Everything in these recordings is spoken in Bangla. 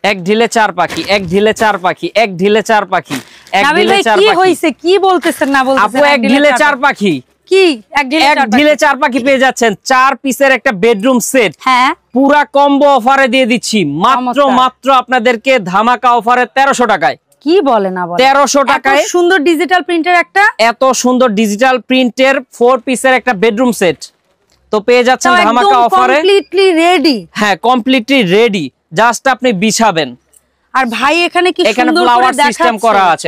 এক ঢিলে চার পাখি, এক ঢিলে চার পাখি, এক ঢিলে চার পাখি, এক ঢিলে চার পাখি। কি হইছে, কি বলতেছেন না বলতেছেন? আপু এক ঢিলে চার পাখি কি? এক ঢিলে চার পাখি পেয়ে যাচ্ছেন। 4 পিসের একটা বেডরুম সেট, হ্যাঁ পুরা কম্বো অফারে দিয়ে দিচ্ছি মাত্র আপনাদেরকে ধামাকা অফারে 1300 টাকায়। কি বলে না বলে 1300 টাকায় সুন্দর ডিজিটাল প্রিন্টের একটা, এত সুন্দর ডিজিটাল প্রিন্টের 4 পিসের একটা বেডরুম সেট তো পেয়ে যাচ্ছেন ধামাকা অফারে। Completely ready. হ্যাঁ, কমপ্লিটলি রেডি, জাস্ট আপনি বিছাবেন। আর ভাই এখানে কি এখানে সুন্দর ফ্লাওয়ার করে সিস্টেম দেখাচ্ছে, করা আছে,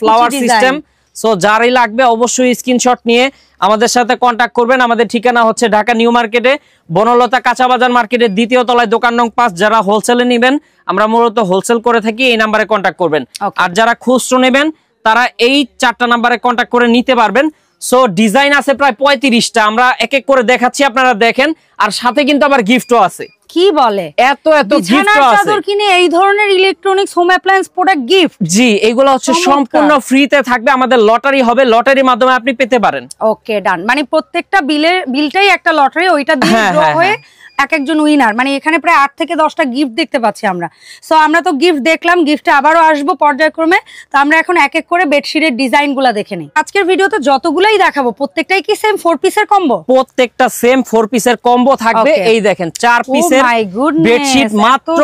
ফ্লাওয়ার সিস্টেম। সো যারই লাগবে অবশ্যই স্ক্রিনশট নিয়ে আমাদের সাথে কন্টাক্ট করবেন। আমাদের ঠিকানা হচ্ছে ঢাকা নিউ মার্কেটে, বনলতা কাঁচা বাজার মার্কেটের 2য় তলায়, দোকান নং 5। যারা হোলসেলে নেবেন, আমরা মূলত হোলসেল করে থাকি, এই নাম্বারে কন্টাক্ট করবেন। আর যারা খুচরো নেবেন তারা এই 4টা নাম্বারে কন্টাক্ট করে নিতে পারবেন। সো ডিজাইন আছে প্রায় 35টা, আমরা এক এক করে দেখাচ্ছি, আপনারা দেখেন। আর সাথে কিন্তু আবার গিফটও আছে। কি বলে, এত গিফটও আছে। চাদর কিনে এই ধরনের electronics home appliance product gift. জি, এগুলো হচ্ছে সম্পূর্ণ ফ্রিতে থাকবে। আমাদের লটারি হবে, লটারির মাধ্যমে আপনি পেতে পারেন। ওকে, ডান। মানে প্রত্যেকটা বিলটাই একটা লটারি, ওইটা দিয়ে ড্র হয়ে এক একজন উইনার। মানে এখানে প্রায় 8 থেকে 10টা গিফট দেখতে পাচ্ছি আমরা। সো আমরা তো গিফট দেখলাম, গিফটে আবারও আসবো পর্যায়ক্রমে। তো আমরা এখন এক এক করে বেডশিটের ডিজাইনগুলো দেখে নিই। আজকের ভিডিওতে যতগুলাই দেখাবো প্রত্যেকটাই কি সেম 4 পিসের কম্বো? প্রত্যেকটা সেম 4 পিসের কম্বো থাকবে। এই দেখেন 4 পিসের বেডশিট মাত্র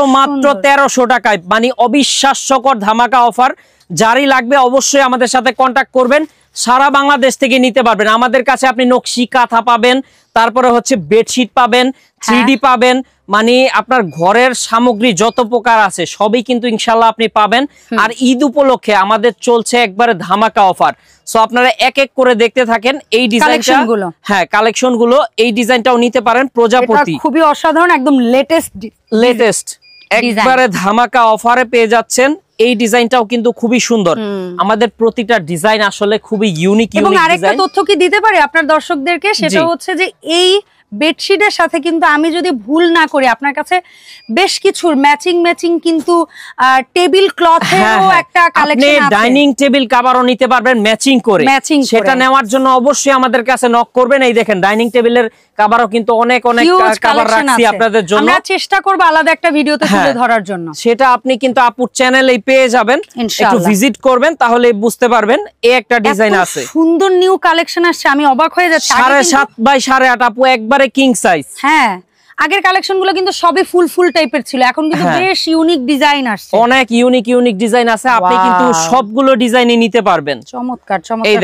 1300 টাকায়, মানে অবিশ্বাস্যকর ধামাকা অফার। যারই লাগবে অবশ্যই আমাদের সাথে কন্টাক্ট করবেন। সারা বাংলাদেশ থেকে নিতে পারবেন। আমাদের কাছে আপনি নকশি কাঁথা পাবেন, তারপরে হচ্ছে বেডশিট পাবেন, 3D পাবেন, মানে আপনার ঘরের সামগ্রী যত প্রকার আছে সবই কিন্তু ইনশাল্লাহ আপনি পাবেন। আর ঈদ উপলক্ষে আমাদের চলছে একবারে ধামাকা অফার। সো আপনারা এক এক করে দেখতে থাকেন এই ডিজাইনগুলো। হ্যাঁ, কালেকশনগুলো। এই ডিজাইনটাও নিতে পারেন, প্রজাপতি, খুবই অসাধারণ, একদম লেটেস্ট একবারে ধামাকা অফারে পেয়ে যাচ্ছেন। এই ডিজাইনটাও কিন্তু খুবই সুন্দর। আমাদের প্রতিটা ডিজাইন আসলে খুবই ইউনিক। এবং আরেকটা তথ্য কি দিতে পারে আপনার দর্শকদেরকে, সেটা হচ্ছে যে এই বেডশিটের সাথে কিন্তু আমি যদি ভুল না করি আপনার কাছে বেশ কিছু ম্যাচিং কিন্তু টেবিল ক্লথেরও একটা কালেকশন আছে। আপনি ডাইনিং টেবিল কভারও নিতে পারবেন ম্যাচিং করে। সেটা নেওয়ার জন্য অবশ্যই আমাদের কাছে নক করবেন। এই দেখেন ডাইনিং টেবিলের কভারও কিন্তু অনেক কভার রাখছি আপনাদের জন্য। আমরা চেষ্টা করব আলাদা একটা ভিডিওতে তুলে ধরার জন্য। সেটা আপনি কিন্তু আপুর চ্যানেলেই পেয়ে যাবেন, একটু ভিজিট করবেন তাহলে বুঝতে পারবেন। এই একটা ডিজাইন আছে, সুন্দর নিউ কালেকশন আসছে, আমি অবাক হয়ে যাচ্ছি। 7.5 বাই 8.5 আপু, একবারে কিং সাইজ। হ্যাঁ, আগের কালেকশনগুলো কিন্তু সবই ফুল টাইপের ছিল, এখন কিন্তু বেশ ইউনিক ডিজাইন আসছে। অনেক ইউনিক ডিজাইন আছে, আপনি কিন্তু সবগুলো ডিজাইনই নিতে পারবেন। চমৎকার।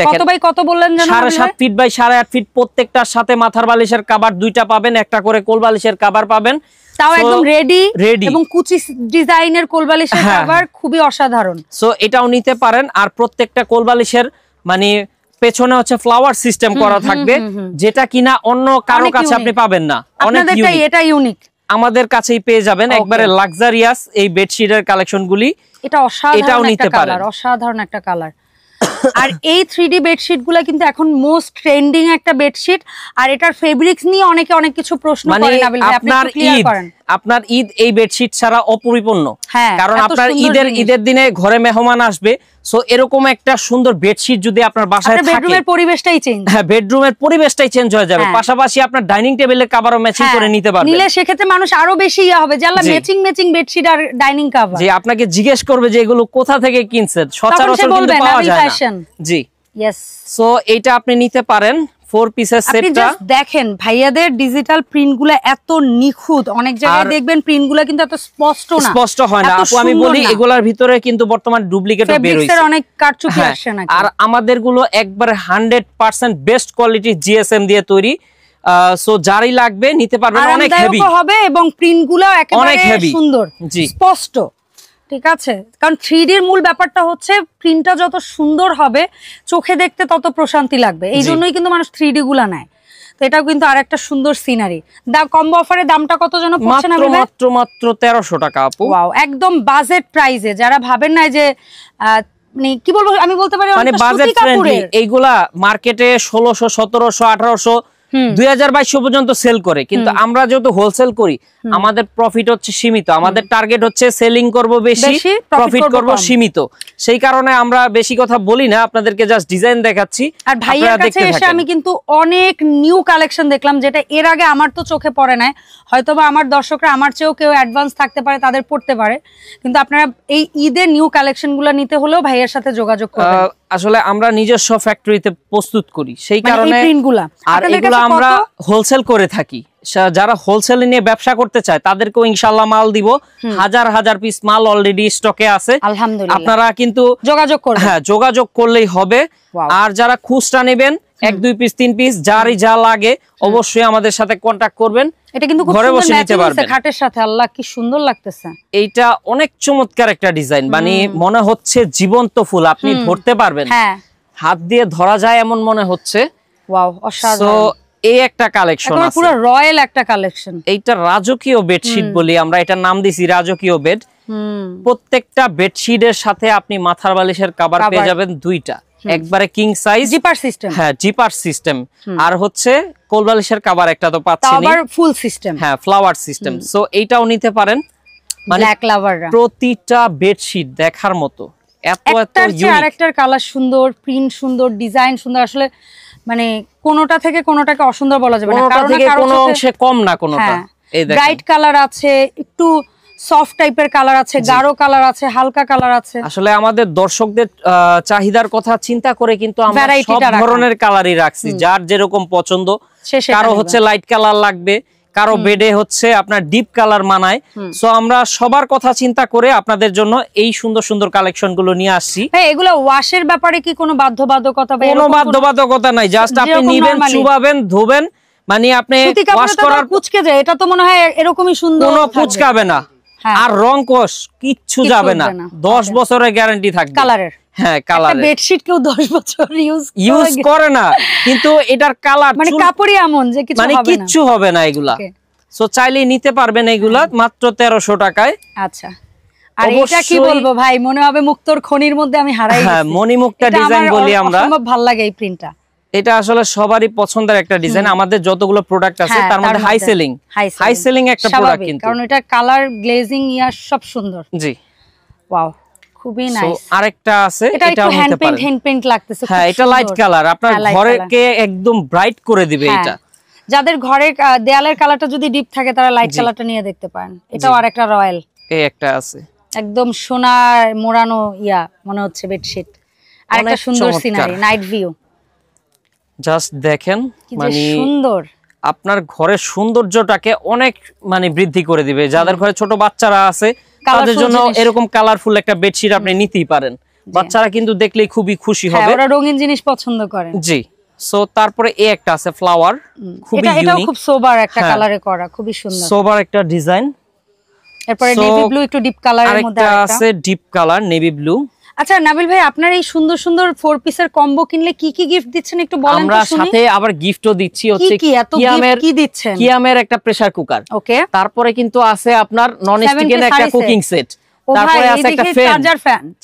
কত বাই কত বললেন জানেন? 7.5 ফিট বাই 8.5 ফিট। প্রত্যেকটার সাথে মাথার বালিশের কভার 2টা পাবেন, একটা করে কোল বালিশের কভার পাবেন। তাও একদম রেডি এবং কুচি ডিজাইনের কোল বালিশের কভার, খুবই অসাধারণ। সো এটাও নিতে পারেন। আর প্রত্যেকটা কোল বালিশের মানে পেছনে হচ্ছে ফ্লাওয়ার সিস্টেম করা থাকবে, যেটা কিনা অন্য কারো কাছে আপনি পাবেন না। অনেক ইউনিক, এটা ইউনিক, আমাদের কাছেই পেয়ে যাবেন। একবারে লাক্সারিয়াস এই বেডশিটের কালেকশনগুলি। এটা অসাধারণ একটা কালার, অসাধারণ একটা কালার। আর এই 3D বেডশিট গুলা কিন্তু এখন মোস্ট ট্রেন্ডিং একটা বেডশিট। আর এটার ফেব্রিক্স নিয়ে অনেকে অনেক কিছু প্রশ্ন করেন, আপনি একটু ক্লিয়ার করেন। আপনার ঈদ এই বেডশিট ছাড়া অপরিপূর্ণ, কারণ আপনার ঈদের দিনে ঘরে মেহমান আসবে। সো এরকম একটা সুন্দর বেডশিট যদি আপনার বাসায় থাকে, বেডরুমের পরিবেশটাই চেঞ্জ। হ্যাঁ, বেডরুমের পরিবেশটাই চেঞ্জ হয়ে যাবে। পাশাপাশি আপনার ডাইনিং টেবিলের কভারও ম্যাচিং করে নিতে পারবেন। নিলে সেক্ষেত্রে মানুষ আরো বেশি হবে, যে আল্লাহ ম্যাচিং বেডশিট আর ডাইনিং কভার। জি, আপনাকে জিজ্ঞেস করবে যে এগুলো কোথা থেকে কিনছেন, সচরাচর কিন্তু পাওয়া যায় না। জি, ইয়েস। সো এইটা আপনি নিতে পারেন 4 পিসের সেটটা। আপনি জাস্ট দেখেন ভাইয়াদের ডিজিটাল প্রিন্টগুলো এত নিখুঁত, অনেক জায়গায় দেখবেন প্রিন্টগুলো কিন্তু এত স্পষ্ট হয় না। আপু আমি বলি এগুলার ভিতরে কিন্তু বর্তমান ডুপ্লিকেটও বের হইছে, অনেক কারচুপি আসছে নাকি। আর আমাদের গুলো একবারে 100% বেস্ট কোয়ালিটি জিএসএম দিয়ে তৈরি। সো যারই লাগবে নিতে পারবেন। অনেক হেভি হবে এবং প্রিন্টগুলো একেবারে সুন্দর, স্পষ্ট। ঠিক আছে, কারণ 3D এর মূল ব্যাপারটা হচ্ছে প্রিন্টটা যত সুন্দর হবে চোখে দেখতে তত প্রশান্তি লাগবে, এই জন্যই কিন্তু মানুষ 3D গুলা নেয়। তো এটাও কিন্তু আরেকটা সুন্দর সিনারি। কম্বো অফারের দামটা কত যেন পড়ছে না? মাত্র 1300 টাকা আপু। ওয়াও, একদম বাজেট প্রাইসে। যারা ভাবেন না যে মানে কি বলবো, আমি বলতে পারি মানে বাজেট ফ্রেন্ডলি, এইগুলা মার্কেটে 1600, 1700, 1800, 2022 পর্যন্ত সেল করে, কিন্তু আমরা যেহেতু হোলসেল করি আমাদের প্রফিট হচ্ছে সীমিত। আমাদের টার্গেট হচ্ছে সেলিং করব বেশি, প্রফিট করব সীমিত। সেই কারণে আমরা বেশি কথা বলি না, আপনাদেরকে জাস্ট ডিজাইন দেখাচ্ছি। আর ভাইয়ার কাছে এসে আমি কিন্তু অনেক নিউ কালেকশন দেখলাম, যেটা এর আগে আমার তো চোখে পড়ে নাই। হয়তোবা আমার দর্শকরা আমার চেয়েও কেউ অ্যাডভান্স থাকতে পারে, তাদের পড়তে পারে, কিন্তু আপনারা এই ঈদের নিউ কালেকশনগুলো নিতে হলেও ভাইয়ার সাথে যোগাযোগ করবেন। আসলে আমরা নিজস্ব ফ্যাক্টরিতে প্রস্তুত করি, সেই কারণে আর এগুলো আমরা হোলসেল করে থাকি। যারা হোলসেল নিয়ে ব্যবসা করতে চায় তাদেরকেও ইনশাআল্লাহ মাল দিব। হাজার হাজার পিস মাল অলরেডি স্টকে আছে, আলহামদুলিল্লাহ। আপনারা কিন্তু যোগাযোগ করবেন, হ্যাঁ যোগাযোগ করলেই হবে। আর যারা খুচরা নেবেন 1 2 পিস 3 পিস যারই যা লাগে অবশ্যই আমাদের সাথে কন্টাক্ট করবেন। এটা কিন্তু ঘরে বসে নিতে পারবেন খাটের সাথে। আল্লাহ কি সুন্দর লাগতেছে। এইটা অনেক চমৎকার একটা ডিজাইন, মানে মনে হচ্ছে জীবন্ত ফুল, আপনি ধরতে পারবেন, হ্যাঁ হাত দিয়ে ধরা যায় এমন মনে হচ্ছে। ওয়াও, অসাধারণ। এই একটা কালেকশন আছে, পুরো রয়্যাল একটা কালেকশন। এইটা রাজকীয় বেডশিট বলি আমরা, এটার নাম দিছি রাজকীয় বেড। প্রত্যেকটা বেডশিটের সাথে আপনি মাথার বালিশের কভার পেয়ে যাবেন দুইটা, একবারে কিং সাইজ জিপার সিস্টেম, হ্যাঁ জিপার সিস্টেম, আর হচ্ছে কোল বালিশের কভার একটা তো পাচ্ছেন, আবার ফুল সিস্টেম, হ্যাঁ ফ্লাওয়ার সিস্টেম। সো এইটাও নিতে পারেন। মানে ব্ল্যাক লাভাররা প্রতিটা বেডশিট দেখার মতো, এত এত ইউনিক। আরেকটার কালার সুন্দর, প্রিন্ট সুন্দর, ডিজাইন সুন্দর। আসলে মানে কোনোটা থেকে কোনোটাকে অসুন্দর বলা যাবে না, কারণ কোনো অংশে কম না কোনোটা। এই দেখেন ব্রাইট কালার আছে, একটু সফট টাইপের কালার আছে, গাঢ় কালার আছে, হালকা কালার আছে। আসলে আমাদের দর্শকদের চাহিদার কথা চিন্তা করে কিন্তু আমরা সব ধরনের কালারই রাখছি, যার যেরকম পছন্দ। কারো হচ্ছে লাইট কালার লাগবে, কারো বেডে হচ্ছে আপনার ডিপ কালার মানায়। সো আমরা সবার কথা চিন্তা করে আপনাদের জন্য এই সুন্দর সুন্দর কালেকশন গুলো নিয়ে আসছি। এগুলো ওয়াশের ব্যাপারে কি কোনো বাধ্যবাধকতা? কোনো বাধ্যবাধকতা নাই, জাস্ট আপনি নিবেন, চুবাবেন, ধোবেন, মানে আপনি ওয়াশ করার কুচকে যায়। এটা তো মনে হয় এরকমই সুন্দর, কোনো কুচকাবে না, আর রং কোষ কিচ্ছু যাবে না। 10 বছরের গ্যারান্টি থাকবে কালারের। হ্যাঁ কালার, বেডশিট কেউ 10 বছর ইউজ করে না, কিন্তু এটার কালার মানে কাপড়ই এমন যে কিছু হবে না, মানে কিচ্ছু হবে না এগুলা। সো চাইলে নিতে পারবেন এগুলা মাত্র 1300 টাকায়। আচ্ছা, আর এটা কি বলবো ভাই, মনে হবে মুক্তোর খনির মধ্যে আমি হারাই গেছি। হ্যাঁ মণিমুক্তা ডিজাইন বলি আমরা, খুব ভালো লাগে এই প্রিন্টটা। এটা আসলে সবারই পছন্দের একটা ডিজাইন। আমাদের যতগুলো প্রোডাক্ট আছে তার মধ্যে হাই সেলিং একটা প্রোডাক্ট, কিন্তু কারণ এটা কালার, গ্লেজিং ইয়া সব সুন্দর। জি ওয়াও, খুবই নাইস। আরেকটা আছে, এটাও নিতে পারেন, হ্যান্ড পেইন্ট লাগতেছে। হ্যাঁ এটা লাইট কালার, আপনার ঘরকে একদম ব্রাইট করে দিবে। এটা যাদের ঘরে দেয়ালের কালারটা যদি ডিপ থাকে তারা লাইট কালারটা নিয়ে দেখতে পারেন। এটাও আরেকটা রয়্যাল। এই একটা আছে একদম সোনার মোড়ানো ইয়া মনে হচ্ছে বেডশিট। আরেকটা সুন্দর সিনারি, নাইট ভিউ। জাস্ট দেখেন, মানে সুন্দর, আপনার ঘরের সৌন্দর্যটাকে অনেক মানে বৃদ্ধি করে দিবে। যাদের ঘরে ছোট বাচ্চারা আছে তাদের জন্য এরকম কালারফুল একটা বেডশিট আপনি নিতেই পারেন। বাচ্চারা কিন্তু দেখলেই খুবই খুশি হবে, ওরা রঙিন জিনিস পছন্দ করে। জি। সো তারপরে এই একটা আছে ফ্লাওয়ার, খুবই ইউনিক, এটাও খুব সোবার একটা কালারে করা, খুবই সুন্দর, সোবার একটা ডিজাইন। এরপরে নেভি ব্লু, একটু ডিপ কালারের মধ্যে আরেকটা আছে ডিপ কালার নেভি ব্লু। আচ্ছা নাবিল ভাই, আপনার এই সুন্দর সুন্দর 4 পিসের কম্বো কিনলে কি কি গিফট দিচ্ছেন একটু বলেন তো শুনি। আমরা সাথে আবার গিফটও দিচ্ছি, হচ্ছে কি দিচ্ছেন? কিয়ামের একটা প্রেসার কুকার, ওকে। তারপরে কিন্তু আছে আপনার নন স্টিকের একটা কুকিং সেট, তারপরে আছে একটা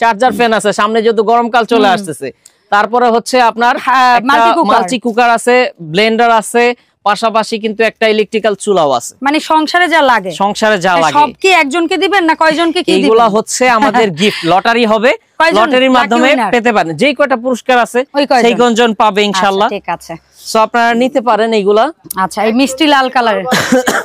চার্জার ফ্যান আছে, সামনে যেহেতু গরমকাল চলে আসতেছে। তারপরে হচ্ছে আপনার মাল্টি কুকার আছে, ব্লেন্ডার আছে, পাশাপাশি কিন্তু একটা ইলেকট্রিক্যাল চুলাও আছে। মানে সংসারে যা লাগে সব কি একজনকে দিবেন না কয়জনকে কি দিবেন? এগুলা হচ্ছে আমাদের গিফট, লটারি হবে, লটারির মাধ্যমে পেতে পারেন। যেই কয়টা পুরস্কার আছে সেই কয়জন পাবে ইনশাআল্লাহ। ঠিক আছে, সো আপনারা নিতে পারেন এইগুলা। আচ্ছা, এই মিষ্টি লাল কালারের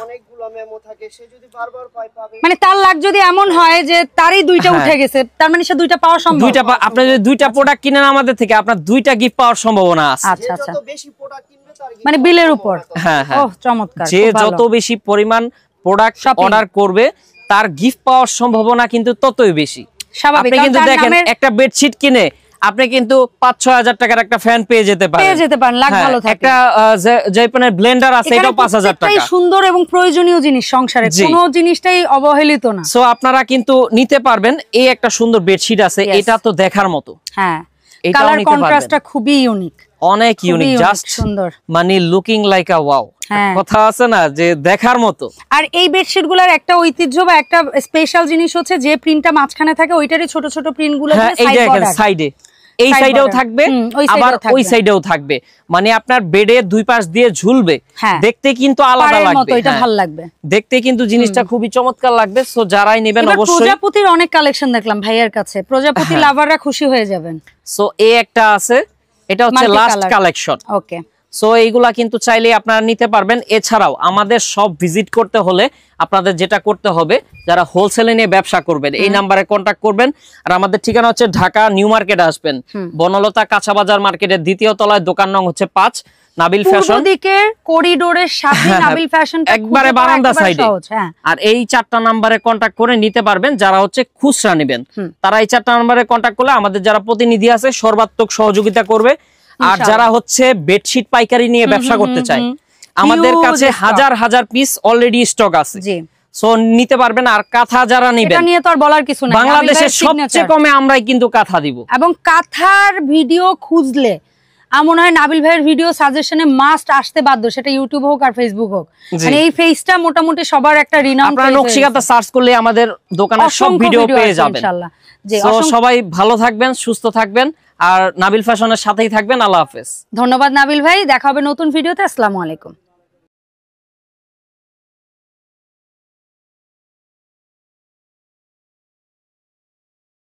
অনেকগুলো মেমো থাকে, সে যদি বারবার পাবে, মানে তার লাগ যদি এমন হয় যে তারই দুইটা উঠে গেছে, তার মানে সে দুইটা পাওয়া সম্ভব। দুইটা আপনি যদি দুইটা প্রোডাক্ট কিনেন আমাদের থেকে, আপনার দুইটা গিফট পাওয়ার সম্ভাবনা আছে। আচ্ছা আচ্ছা, যত বেশি প্রোডাক্ট কিনবে তার মানে বিলের উপর। হ্যাঁ হ্যাঁ, ওহ চমৎকার। যে যত বেশি পরিমাণ প্রোডাক্ট অর্ডার করবে তার গিফট পাওয়ার সম্ভাবনা কিন্তু ততই বেশি। স্বাভাবিক, আপনি কিন্তু দেখেন একটা বেডশিট কিনে আপনি কিন্তু 5-6 হাজার টাকার একটা ফ্যান পেয়ে যেতে পারেন, লাখ ভালো থাকে। একটা জয়পনের ব্লেন্ডার আছে, এটাও 5000 টাকা। এটাই সুন্দর এবং প্রয়োজনীয় জিনিস সংসারে, কোনো জিনিসটাই অবহেলিত না। সো আপনারা কিন্তু নিতে পারবেন। এই একটা সুন্দর বেডশিট আছে, এটা তো দেখার মতো। হ্যাঁ, কালার কন্ট্রাস্টটা খুবই ইউনিক, অনেক ইউনিক, জাস্ট সুন্দর, মানে লুকিং লাইক আ ওয়াও। কথা আছে না যে দেখার মতো। আর এই বেডশিটগুলোর একটা ঐতিহ্য বা একটা স্পেশাল জিনিস হচ্ছে যে প্রিন্টটা মাঝখানে থাকে ওইটারই ছোট ছোট প্রিন্টগুলো সাইডে এই সাইডেও থাকবে আবার ওই সাইডেও থাকবে, মানে আপনার বেডে দুই পাশ দিয়ে ঝুলবে, দেখতে কিন্তু আলাদা লাগবে, এটা ভালো লাগবে দেখতে কিন্তু জিনিসটা খুবই চমৎকার লাগবে। সো যারাই নেবেন অবশ্যই। প্রজাপতির অনেক কালেকশন দেখলাম ভাইয়ার কাছে, প্রজাপতি লাভাররা খুশি হয়ে যাবেন। সো এই একটা আছে, এটা হচ্ছে লাস্ট কালেকশন। ওকে, সো এইগুলা কিন্তু চাইলে আপনারা নিতে পারবেন। এছাড়াও আমাদের সব ভিজিট করতে হলে আপনাদের যেটা করতে হবে, যারা হোলসেলে নিয়ে ব্যবসা করবেন এই নাম্বারে কন্ট্যাক্ট করবেন। আর আমাদের ঠিকানা হচ্ছে ঢাকা নিউ মার্কেটে আসবেন, বনলতা কাঁচা বাজার মার্কেটের 2য় তলায়, দোকান নং হচ্ছে 5, নাবিল ফ্যাশন। দিকে করিডোরের সাথে নাবিল ফ্যাশনটা একবারে বারান্দা সাইডে। আর এই 4টা নাম্বারে কন্ট্যাক্ট করে নিতে পারবেন যারা হচ্ছে খুচরা নেবেন। তারা এই 4টা নাম্বারে কন্ট্যাক্ট করলে আমাদের যারা প্রতিনিধি আছে সর্বাত্মক সহযোগিতা করবে। আর যারা হচ্ছে বেডশিট পাইকারি নিয়ে ব্যবসা করতে চায়, আমাদের কাছে হাজার হাজার পিস অলরেডি স্টক আছে, সো নিতে পারবেন। আর কাঁথা যারা নেবেন, এটা নিয়ে তো আর বলার কিছু নাই, বাংলাদেশের সবচেয়ে কমে আমরাই কিন্তু কাঁথা দিব। এবং কাঁথার ভিডিও খুঁজলে মনে হয় নাবিল ভাইয়ের ভিডিও সাজেশনে মাস্ট আসতে বাধ্য, সেটা ইউটিউব হোক আর ফেসবুক হোক। মানে এই পেজটা মোটামুটি সবার একটা রিনাউন্ড। আপনারা নকশিকাঁথা সার্চ করলে আমাদের দোকানের সব ভিডিও পেয়ে যাবেন ইনশাআল্লাহ। সো সবাই ভালো থাকবেন, সুস্থ থাকবেন, আর নাবিল ফ্যাশনের সাথেই থাকবেন। আল্লাহ হাফেজ। ধন্যবাদ নাবিল ভাই, দেখা হবে নতুন ভিডিওতে। আসসালামু আলাইকুম।